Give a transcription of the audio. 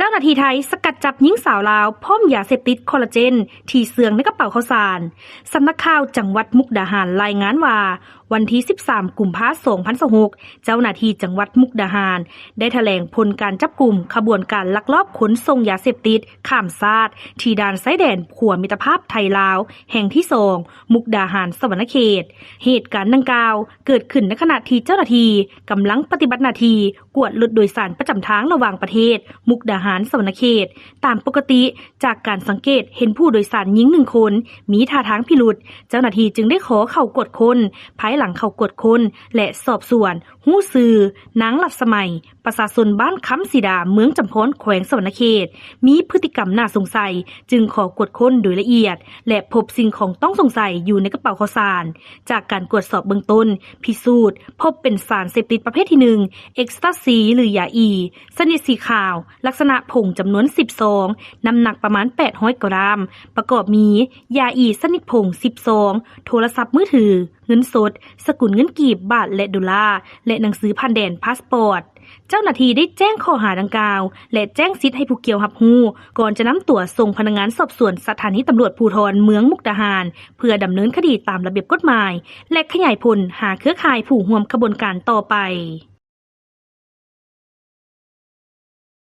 จ้าหน้าที่ไทยสกัดจับหญิงสาวลาวพร้อมยาเสพติดคอลลาเจนที่เสืองในกระเป๋าข้าวสารสำนักข่าวจังหวัดมุกดาหารรายงานว่าวันที่13กุมภาพันธ์2026เจ้าหน้าที่จังหวัดมุกดาหารได้แถลงผลการจับกุมขบวนการลักลอบขนส่งยาเสพติดข้ามชาติที่ด่านชายแดนขัวมิตรภาพไทยลาวแห่งที่2มุกดาหารสวรรณเขตเหตุการณ์ดังกล่าวเกิดขึ้นในขณะที่เจ้าหน้าที่กำลังปฏิบัติหน้าที่กวดรถโดยสารประจำทางระหว่างประเทศมุกดาหารสวรรณเขตตามปกติจากการสังเกตเห็นผู้โดยสารหญิง1คนมีท่าทางพิรุธเจ้าหน้าที่จึงได้ขอเข้ากวดค้นภายหลังเข้ากวดค้นและสอบสวนหู้ซื่อนางหลัดสมัยประชาชนบ้านค้ำสีดาเมืองจำพรแขวงสวรรณเขตมีพฤติกรรมน่าสงสัยจึงขอกวดค้นโดยละเอียดและพบสิ่งของต้องสงสัยอยู่ในกระเป๋าข้าวสารจากการตรวจสอบเบื้องต้นพิสูจน์พบเป็นสารเสพติดประเภทที่1เอ็กซ์ตาซีหรือยาอีชนิดสีขาวลักษณะผงจำนวน10ซองน้ำหนักประมาณ800กรัมประกอบมียาอีชนิดผง10ซองโทรศัพท์มือถือเงินสดสกุลเงินกีบบาทและดอลลาร์และหนังสือผ่านแดนพาสปอร์ตเจ้าหน้าที่ได้แจ้งข้อหาดังกล่าวและแจ้งสิทธิ์ให้ผู้เกี่ยวรับรู้ก่อนจะนำตัวส่งพนักงานสอบสวนสถานีตำรวจภูธรเมืองมุกดาหารเพื่อดำเนินคดีตามระเบียบกฎหมายและขยายผลหาเครือข่ายผู้ร่วมขบวนการต่อไป